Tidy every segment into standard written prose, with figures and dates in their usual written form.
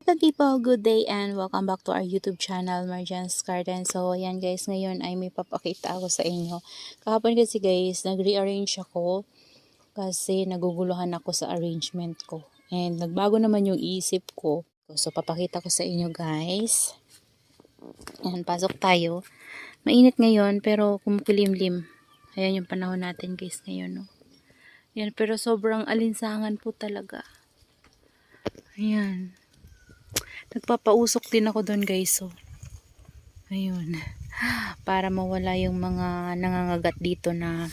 Hello people, good day and welcome back to our YouTube channel, Marjan's Garden. So ayan guys, ngayon ay may papakita ako sa inyo. Kahapon kasi guys, nag-rearrange ako kasi naguguluhan ako sa arrangement ko. And nagbago naman yung isip ko. So papakita ko sa inyo guys. Ayan, pasok tayo. Mainit ngayon pero kumukulimlim. Ayan yung panahon natin guys ngayon. No? Ayan, pero sobrang alinsangan po talaga. Ayan. Nagpapausok din ako doon guys. So, ayun. Para mawala yung mga nangangagat dito na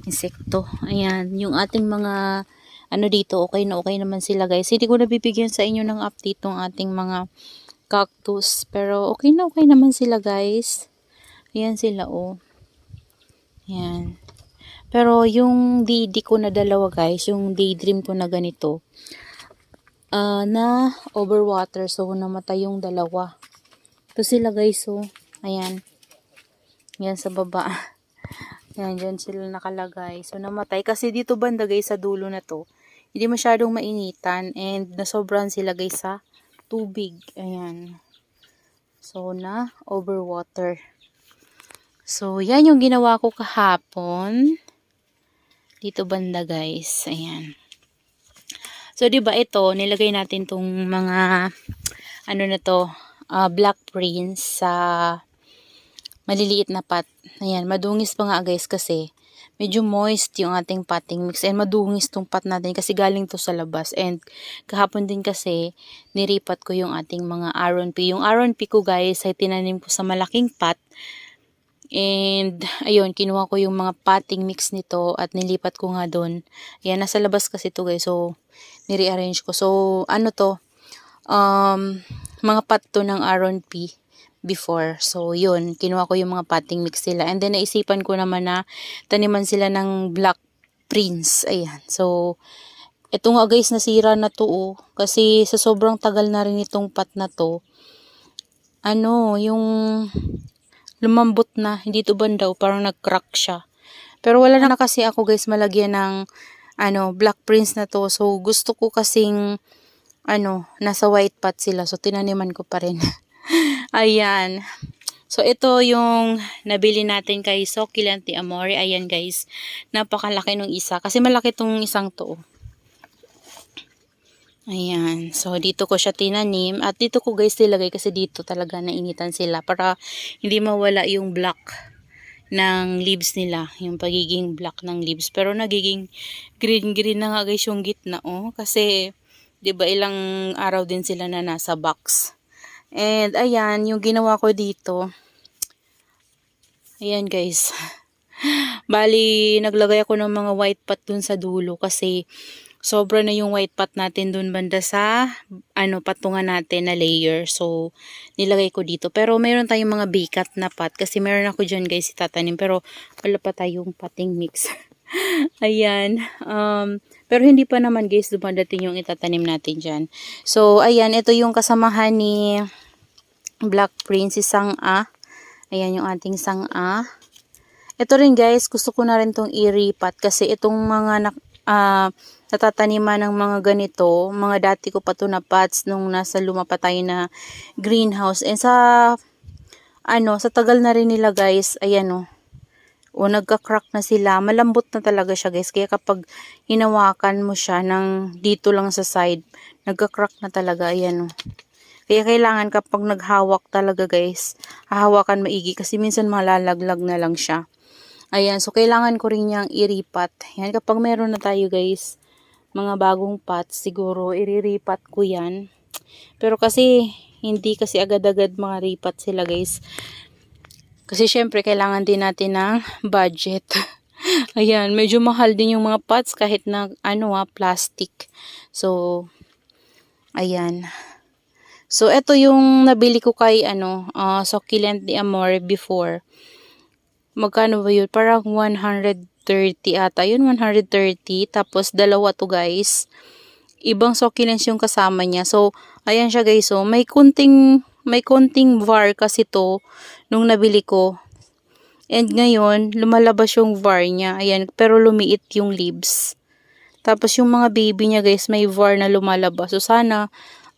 insekto. Ayan. Yung ating mga ano dito, okay na okay naman sila guys. Hindi ko nabibigyan sa inyo ng update ng ating mga cactus. Pero okay na okay naman sila guys. Ayan sila oh. Ayan. Pero yung di ko na dalawa guys, yung daydream ko na ganito. Na overwater, so namatay yung dalawa. Ito sila guys, so ayan, yan sa baba. Yan, dyan sila nakalagay, so namatay kasi dito banda guys sa dulo na to hindi masyadong mainitan and nasobrahan sila guys sa tubig. Ayan, so na overwater. So yan yung ginawa ko kahapon dito banda guys. Ayan. So, diba ito, nilagay natin tong mga, ano na to, black prints sa maliliit na pot. Ayan, madungis pa nga guys kasi medyo moist yung ating potting mix and madungis tong pot natin kasi galing to sa labas. And kahapon din kasi, niripat ko yung ating mga Aron P. Yung Aron P ko guys ay tinanim ko sa malaking pot. And, ayun, kinuha ko yung mga potting mix nito at nilipat ko nga doon. Ayan, nasa labas kasi to guys. So, ni-rearrange ko. So, ano to? Mga pot to ng Aron P before. So, yun. Kinuha ko yung mga potting mix sila. And then, naisipan ko naman na taniman sila ng black prints. Ayan. So, ito nga guys, nasira na to oh. Kasi sa sobrang tagal na rin itong pot na to. Ano, yung lumambot na. Hindi to bandaw. Parang nag-crack siya. Pero wala na kasi ako guys malagyan ng black prints na to. So, gusto ko kasing, nasa white pot sila. So, tinaniman ko pa rin. Ayan. So, ito yung nabili natin kay Succulent de Amore. Ayan, guys. Napakalaki nung isa. Kasi malaki tong isang to. Ayan. So, dito ko siya tinanim. At dito ko, guys, nilagay kasi dito talaga nainitan sila. Para hindi mawala yung black ng leaves nila, yung pagiging black ng leaves, pero nagiging green na nga guys yung gitna oh, kasi 'di ba ilang araw din sila na nasa box. And ayan yung ginawa ko dito. Ayan guys. Bali naglagay ako ng mga white pot dun sa dulo kasi sobra na yung white pot natin dun banda sa patungan natin na layer. So, nilagay ko dito. Pero mayroon tayong mga bikat na pot. Kasi meron ako dyan guys itatanim. Pero wala pa tayong potting mix. Ayan. Pero hindi pa naman guys dumadating yung itatanim natin dyan. So, ayan. Ito yung kasamahan ni Black Prince, Sang-a. Ayan yung ating Sang-a. Ito rin guys, gusto ko na rin tong i-repot. Kasi itong mga natataniman ng mga ganito, mga dati ko pa to na pots nung nasa luma pa tayo na greenhouse. And sa tagal na rin nila guys, ayan nagka-crack na sila. Malambot na talaga siya guys. Kaya kapag hinawakan mo siya ng dito lang sa side, nagka-crack na talaga, ayan Kaya kailangan kapag naghawak talaga guys, hahawakan maigi kasi minsan malalaglag na lang siya. Ayan, so kailangan ko rin niyang iripat. Yan, kapag meron na tayo guys, mga bagong pots, siguro iriripat ko yan. Pero kasi, hindi kasi agad-agad mga ripat sila guys. Kasi syempre, kailangan din natin ng budget. Ayan, medyo mahal din yung mga pots kahit na, plastic. So, ayan. So, ito yung nabili ko kay, Succulent de Amore before. Magkano ba yun? Parang 130 ata. Yun, 130. Tapos, dalawa to guys. Ibang succulents yung kasama niya. So, ayan siya guys. So, may konting var kasi to nung nabili ko. And ngayon, lumalabas yung var niya. Ayan, pero lumiit yung leaves. Tapos, yung mga baby niya guys, may var na lumalabas. So, sana,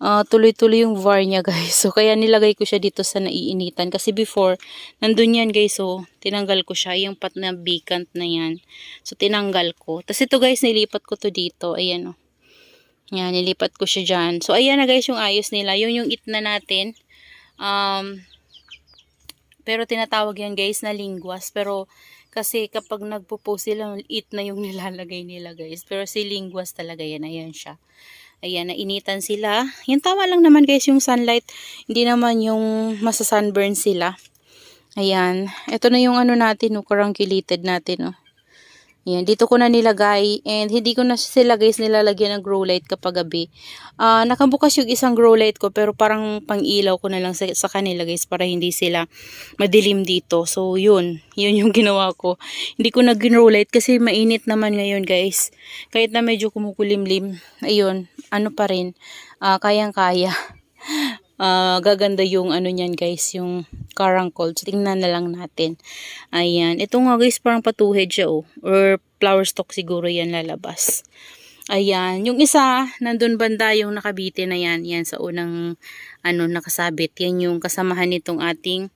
tuloy-tuloy yung VAR niya guys. So kaya nilagay ko siya dito sa naiinitan. Kasi before, nandun yan guys. So tinanggal ko siya. Yung pot na vacant na yan. So tinanggal ko. Tapos ito guys, nilipat ko to dito. Ayan o. Yan, nilipat ko siya dyan. So ayan na guys yung ayos nila. Yun yung itna natin. Pero tinatawag yan guys na linguas. Pero kasi kapag nagpo-post sila, itna yung nilalagay nila guys. Pero si linguas talaga yan. Ayan siya. Ayan, nainitan sila. Yan, tama lang naman guys yung sunlight. Hindi naman yung masa-sunburn sila. Ayan. Ito na yung ano natin, no, carunculate natin. No. Ayan, dito ko na nilagay. And hindi ko na sila guys nilalagyan ng grow light kapag gabi. Nakabukas yung isang grow light ko. Pero parang pang-ilaw ko na lang sa kanila guys. Para hindi sila madilim dito. So yun. Yun yung ginawa ko. Hindi ko na grow light kasi mainit naman ngayon guys. Kahit na medyo kumukulimlim. Ayun. Ano pa rin. Kayang-kaya. Gaganda yung ano nyan guys. Yung caruncle. So, tingnan na lang natin. Ayan. Ito nga guys, parang patuhead siya oh. Or flower stalk siguro yan lalabas. Ayan. Yung isa, nandun banda yung nakabite na yan. Yan sa unang nakasabit. Yan yung kasamahan nitong ating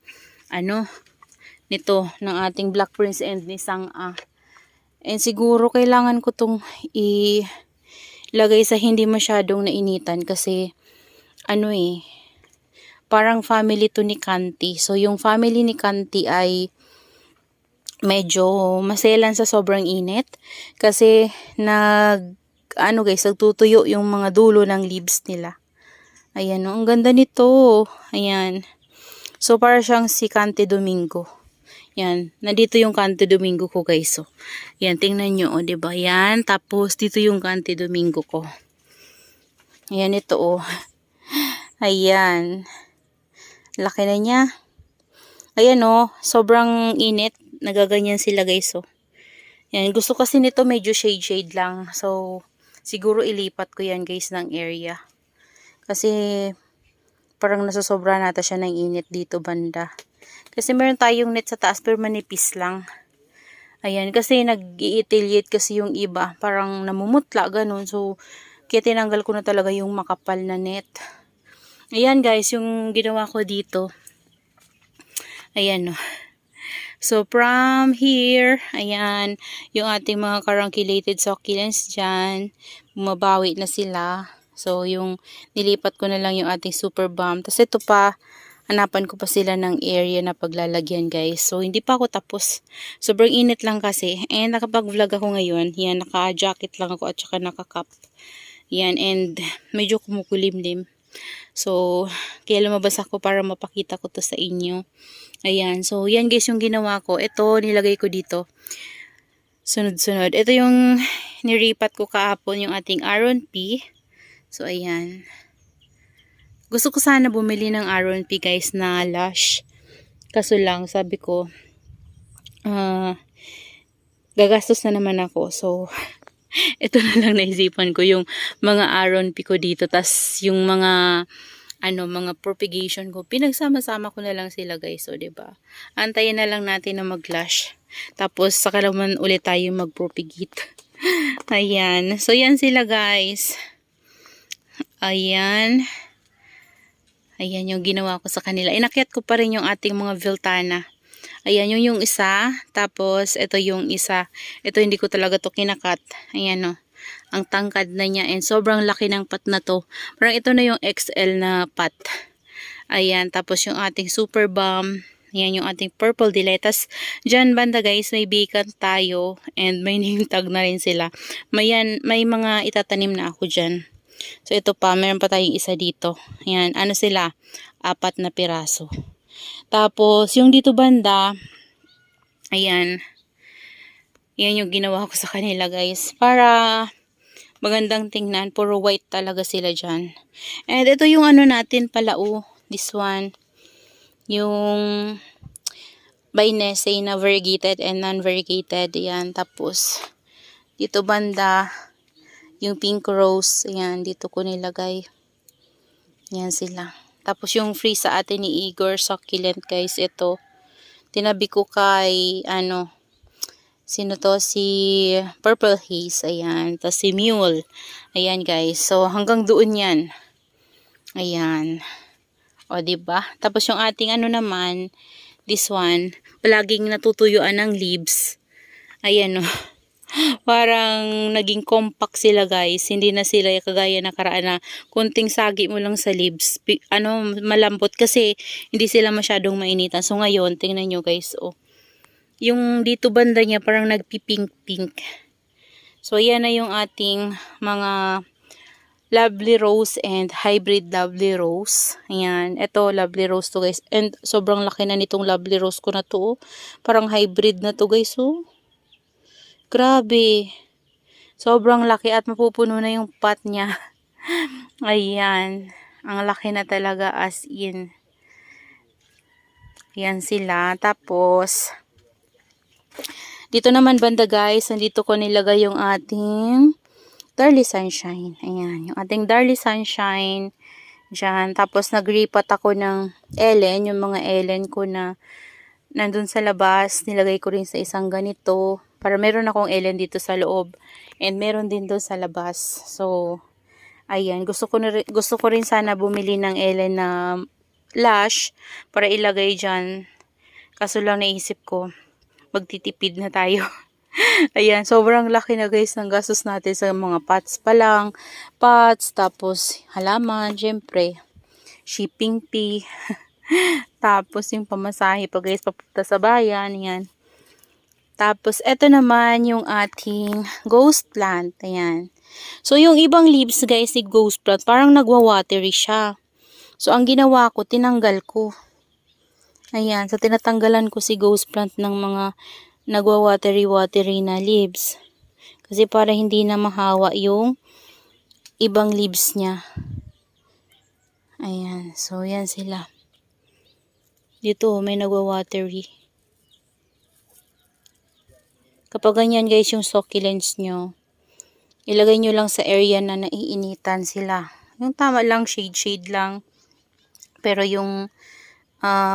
nito ng ating Black Prince and ni Sang-a. And siguro kailangan ko tong ilagay sa hindi masyadong nainitan kasi parang family to ni Kanti. So, yung family ni Kanti ay medyo maselan sa sobrang init. Kasi, nagtutuyo yung mga dulo ng leaves nila. Ayan, ang ganda nito. Ayan. So, para siyang si Kanti Domingo. Yan. Nandito yung Kanti Domingo ko, guys. So, yan, tingnan nyo, diba? Yan. Tapos, dito yung Kanti Domingo ko. Ayan, ito, Ayan. Laki na niya. Ayan sobrang init. Nagaganyan sila guys Yan, gusto kasi nito medyo shade lang. So, siguro ilipat ko yan guys ng area. Kasi, parang nasosobra nata siya ng init dito banda. Kasi meron tayong net sa taas pero manipis lang. Ayan, kasi nag-i-affiliate kasi yung iba. Parang namumutla, ganun. So, kaya tinanggal ko na talaga yung makapal na net. Ayan guys, yung ginawa ko dito. Ayan So, from here, ayan, yung ating mga carunculated succulents dyan. Bumabawi na sila. So, yung nilipat ko na lang yung ating super balm. Tapos ito pa, hanapan ko pa sila ng area na paglalagyan guys. So, hindi pa ako tapos. Sobrang init lang kasi. And nakapag-vlog ako ngayon. Yan, naka-jacket lang ako at saka naka-cap. Yan, and medyo kumukulimlim. So, kaya lumabas ako para mapakita ko to sa inyo. Ayan. So, yan guys yung ginawa ko. Ito, nilagay ko dito. Sunod-sunod. Ito yung niripat ko kahapon yung ating Aron P. So, ayan. Gusto ko sana bumili ng Aron P guys na lush. Kaso lang, sabi ko, gagastos na naman ako. So, ito na lang naisipan ko yung mga Aron P ko dito. Tas yung mga mga propagation ko. Pinagsama-sama ko na lang sila guys. So, diba? Antayin na lang natin na mag-lash. Tapos, saka naman ulit tayo mag-propagate. Ayan. So, yan sila guys. Ayan. Ayan yung ginawa ko sa kanila. Inakyat ko pa rin yung ating mga Viltana. Ayan yung isa. Tapos, ito yung isa. Ito hindi ko talaga to kinakat. Ayan Ang tangkad na niya. And sobrang laki ng pot na to. Parang ito na yung XL na pot. Ayan. Tapos yung ating super balm. Ayan yung ating purple delight. Tapos, dyan banda guys, may vacant tayo. And may name tag na rin sila. May mga itatanim na ako dyan. So, ito pa. Meron pa tayong isa dito. Ayan. Ano sila? 4 na piraso. Tapos, yung dito banda, ayan. Yan yung ginawa ko sa kanila guys. Para magandang tingnan. Puro white talaga sila dyan. And ito yung natin pala this one. Yung by Nestle na variegated and non-variegated. Ayan. Tapos, dito banda, yung pink rose. Ayan. Dito ko nilagay. Ayan sila. Tapos yung free sa atin ni Igor succulent guys, ito. Tinabi ko kay, sino to? Si Purple Haze, ayan. Tapos si Mule. Ayan guys. So hanggang doon yan. Ayan. O, diba? Tapos yung ating ano naman, this one, palaging natutuyuan ng leaves. Ayan o. Parang naging compact sila guys. Hindi na sila kagaya nakaraan na kunting sagi mo lang sa leaves. Malambot kasi hindi sila masyadong mainitan. So ngayon, tingnan nyo guys. Oh. Yung dito banda niya parang nagpipink-pink. So yan na yung ating mga lovely rose and hybrid lovely rose. Ayan. Ito lovely rose to guys. And sobrang laki na nitong lovely rose ko na to. Oh. Parang hybrid na to guys. Oh. Grabe. Sobrang laki at mapupuno na yung pot niya. Ayan. Ang laki na talaga as in. Ayan sila. Tapos, dito naman banda guys, nandito ko nilagay yung ating Darly Sunshine. Ayan. Yung ating Darly Sunshine. Diyan. Tapos, nag-repot ako ng Ellen. Yung mga Ellen ko na nandun sa labas. Nilagay ko rin sa isang ganito. Para meron akong Ellen dito sa loob. And meron din doon sa labas. So, ayan. Gusto ko rin sana bumili ng Ellen na lash para ilagay dyan. Kaso lang naisip ko, magtitipid na tayo. Ayan. Sobrang laki na guys ng gastos natin sa mga pots pa lang. Pots, tapos halaman, syempre. Shipping fee. Tapos yung pamasahe pa guys, papunta sa bayan. Ayan. Tapos, eto naman yung ating ghost plant. Ayan. So, yung ibang leaves, guys, ni ghost plant, parang nagwa-watery siya. So, ang ginawa ko, tinanggal ko. Ayan. So, tinatanggalan ko si ghost plant ng mga nagwa-watery na leaves. Kasi para hindi na mahawa yung ibang leaves niya. Ayan. So, yan sila. Dito, may nagwa-watery. Kapag ganyan guys yung succulents nyo, ilagay nyo lang sa area na naiinitan sila. Yung tama lang, shade lang. Pero yung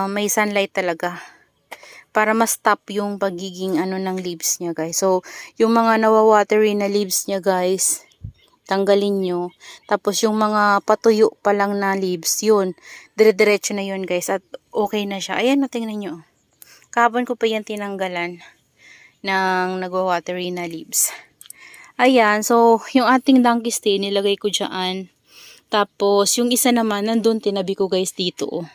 may sunlight talaga. Para ma-stop yung pagiging ng leaves niya guys. So, yung mga nawawatery na leaves niya guys, tanggalin nyo. Tapos yung mga patuyo pa lang na leaves, yun. Dire-diretso na yun guys. At okay na siya. Ayan, tingnan nyo. Kahapon ko pa yan tinanggalan ng nagwa-watery na leaves. Ayan, so yung ating donkey stay nilagay ko dyan. Tapos yung isa naman nandun tinabi ko guys dito. Oh.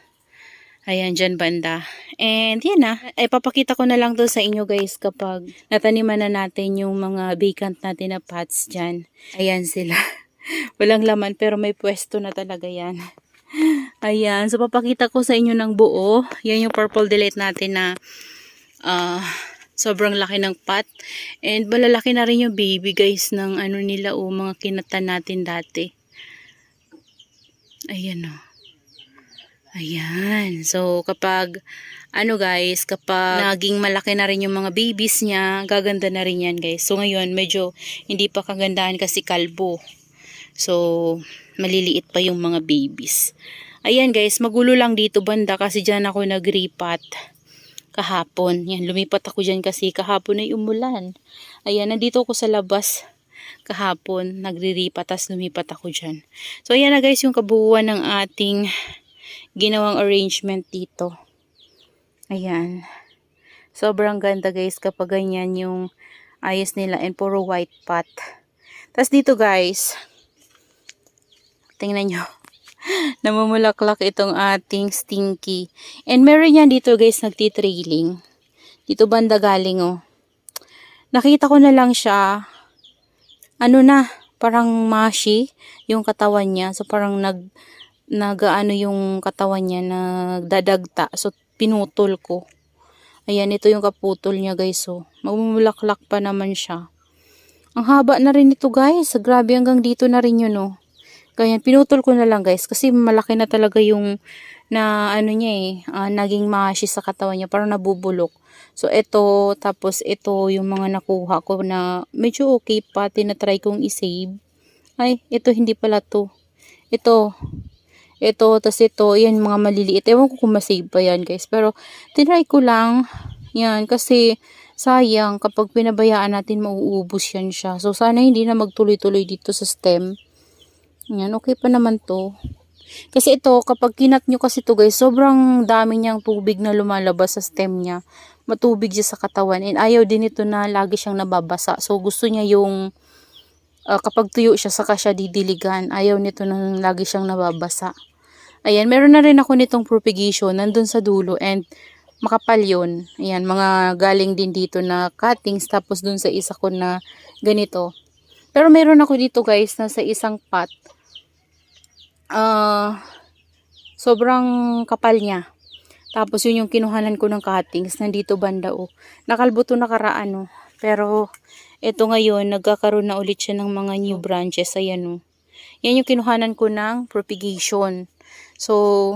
Ayan, dyan banda. And yan na. Papakita ko na lang doon sa inyo guys kapag nataniman na natin yung mga vacant natin na pots dyan. Ayan sila. Walang laman pero may pwesto na talaga yan. Ayan, so papakita ko sa inyo ng buo. Yan yung purple delight natin na sobrang laki ng pot. And malalaki na rin yung baby guys ng nila mga kinatan natin dati. Ayan o. Ayan. So kapag guys, kapag naging malaki na rin yung mga babies niya, gaganda na rin yan guys. So ngayon medyo hindi pa kagandahan kasi kalbo. So maliliit pa yung mga babies. Ayan guys, magulo lang dito banda kasi dyan ako nag-repot. Kahapon. Yan, lumipat ako dyan kasi kahapon ay umulan. Ayan, nandito ako sa labas kahapon. Nagriripat, tas lumipat ako dyan. So, ayan na guys yung kabuuan ng ating ginawang arrangement dito. Ayan. Sobrang ganda guys kapag ganyan yung ayos nila and puro white pot. Tas dito guys, tingnan nyo. Namumulaklak itong ating stinky. And meron yan dito guys nagtitrailing. Dito banda galing oh. Nakita ko na lang siya. Parang mashi yung katawan niya. So parang yung katawan niya nagdadagta. So pinutol ko. Ayan, ito yung kaputol niya guys oh. Mamumulaklak pa naman siya. Ang haba na rin ito guys. Grabe hanggang dito na rin yun oh. Ganyan, pinutol ko na lang guys kasi malaki na talaga yung naging mashi sa katawan niya, parang nabubulok. So ito, tapos ito yung mga nakuha ko na medyo okay pa, tinatry kong i-save. Ay, ito hindi pala to. Ito, tas ito, yan mga maliliit. Ewan ko kung masave pa yan guys, pero tinry ko lang yan kasi sayang kapag pinabayaan natin mauubos yan siya. So sana hindi na magtuloy-tuloy dito sa stem. Yan, okay pa naman to. Kasi ito, kapag kinat nyo kasi ito guys, sobrang dami niyang tubig na lumalabas sa stem niya. Matubig siya sa katawan. And ayaw din ito na lagi siyang nababasa. So gusto niya yung kapag tuyo siya, saka siya didiligan. Ayaw nito nang lagi siyang nababasa. Ayan, meron na rin ako nitong propagation nandun sa dulo. And makapal yun. Ayan, mga galing din dito na cuttings. Tapos dun sa isa ko na ganito. Pero meron ako dito guys na sa isang pot. Sobrang kapal niya. Tapos yun yung kinuhanan ko ng cuttings. Nandito banda oh. Nakalbo to nakaraan oh. Pero ito ngayon nagkakaroon na ulit siya ng mga new branches. Ayan oh. Yan yung kinuhanan ko ng propagation. So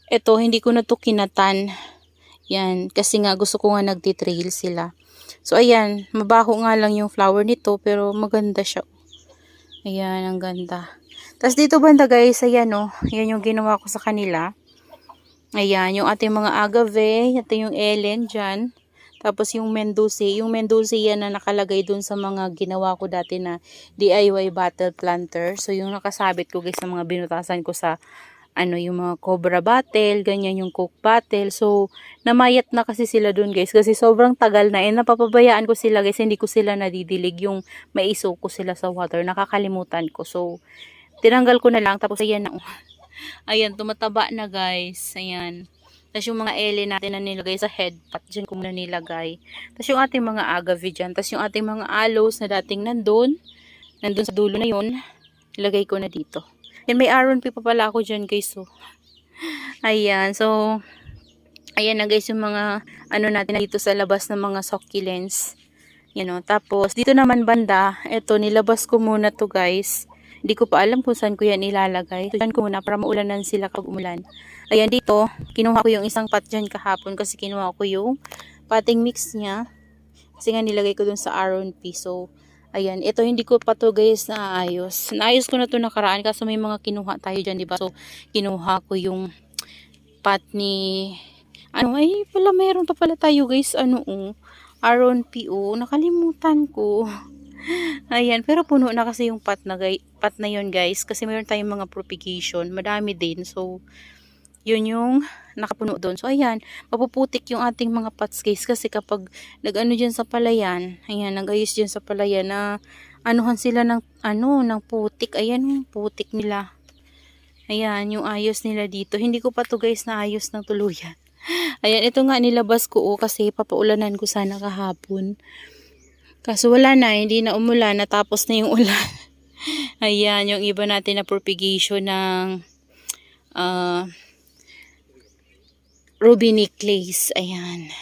ito hindi ko na to kinatan. Yan. Kasi nga gusto ko nga nagtitrail sila. So ayan. Mabaho nga lang yung flower nito. Pero maganda siya. Ayan. Ang ganda. Tapos dito banda guys. Ayan oh. Yan yung ginawa ko sa kanila. Ayan, yung ating mga agave, ito yung Ellen dyan. Tapos yung Mendoza, yan na nakalagay dun sa mga ginawa ko dati na DIY bottle planter. So yung nakasabit ko guys sa mga binutasan ko sa yung mga cobra bottle, ganyan yung coke bottle. So namayat na kasi sila dun guys kasi sobrang tagal na napapabayaan ko sila guys, hindi ko sila nadidilig yung maiso ko sila sa water, nakakalimutan ko. So tinanggal ko na lang tapos ayan na. Ayan, tumataba na guys. Ayan. Tapos yung mga ele natin na nilagay sa headpot, dyan ko muna nilagay. Tapos yung ating mga agave dyan. Tapos yung ating mga aloes na dating nandun sa dulo na yun, nilagay ko na dito. And may Aron pa pala ako dyan guys. So. Ayan. So, ayan na guys yung mga natin na dito sa labas ng mga succulents. Tapos, dito naman banda, ito, nilabas ko muna to guys. Hindi ko pa alam kung saan ko yan ilalagay. Diyan ko muna para maulanan sila pag umulan. Ayan dito, kinuha ko yung isang pot dyan kahapon kasi kinuha ko yung potting mix niya. Kasi nga nilagay ko dun sa Aron P. So, ayan. Ito hindi ko pa to guys naayos. Naayos ko na to nakaraan kasi may mga kinuha tayo dyan, diba? So, kinuha ko yung pot ni... ay pala meron pa pala tayo guys. Aron P. Nakalimutan ko. Ayan, pero puno na kasi yung pot na yun guys. Kasi mayroon tayong mga propagation. Madami din. So, yun yung nakapuno doon. So, ayan, mapuputik yung ating mga pots guys. Kasi kapag nag-ano dyan sa palayan, ayan, nag-ayos dyan sa palayan na anuhan sila ng, ng putik. Ayan, yung putik nila. Ayan, yung ayos nila dito. Hindi ko pa to guys na ayos ng tuluyan. Ayan, ito nga nilabas ko kasi papaulanan ko sana kahapon. Kaso wala na, hindi na umulan, natapos na yung ulan. Ayan, yung iba natin na propagation ng ruby necklace. Ayan.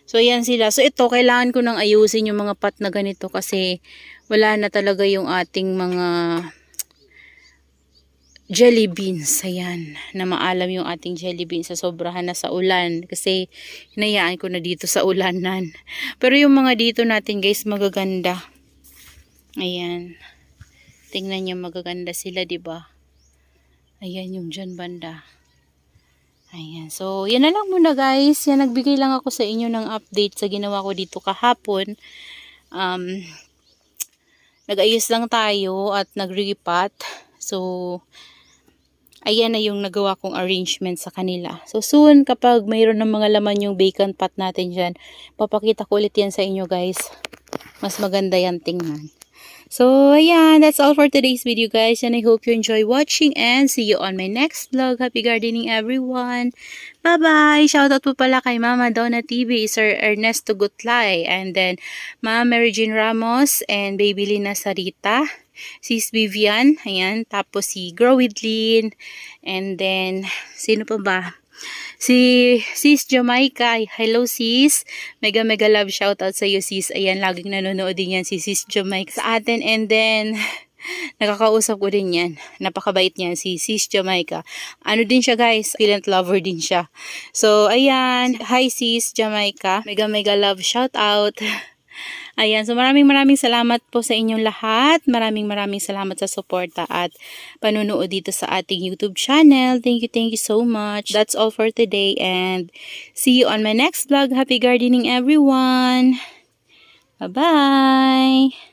So, ayan sila. So, ito, kailangan ko nang ayusin yung mga pot na ganito kasi wala na talaga yung ating mga jelly beans. Ayan, na maalam yung ating jelly beans sa sobrahan na sa ulan. Kasi, hinayaan ko na dito sa ulanan. Pero yung mga dito natin guys, magaganda. Ayan. Tingnan nyo, magaganda sila, diba? Ayan yung dyan banda. Ayan. So, yan na lang muna guys. Yan, nagbigay lang ako sa inyo ng update sa ginawa ko dito kahapon. Nag-ayos lang tayo at nag-repot. So, ayan na yung nagawa kong arrangement sa kanila. So, soon, kapag mayroon ng mga laman yung vacant pot natin dyan, papakita ko ulit yan sa inyo guys. Mas maganda yan tingnan. So, ayan, that's all for today's video guys. And I hope you enjoy watching and see you on my next vlog. Happy gardening everyone. Bye-bye. Shoutout po pala kay Mama Donna TV, Sir Ernesto Gutlay, and then Ma'am Mary Jean Ramos, and Baby Lina Sarita, Sis Vivian, ayan, tapos si Grow with Lynn, and then, sino pa ba? Si Sis Jamaica. Hello sis. Mega love shoutout sa iyo sis. Ayan, laging nanonood din yan si Sis Jamaica sa atin. And then, nakakausap ko din yan. Napakabait niya si Sis Jamaica. Ano din siya guys, silent lover din siya. So, ayan. Hi Sis Jamaica. Mega love shoutout. Ayan, so maraming salamat po sa inyong lahat. Maraming salamat sa suporta at panunood dito sa ating YouTube channel. Thank you so much. That's all for today and see you on my next vlog. Happy gardening everyone. Bye-bye.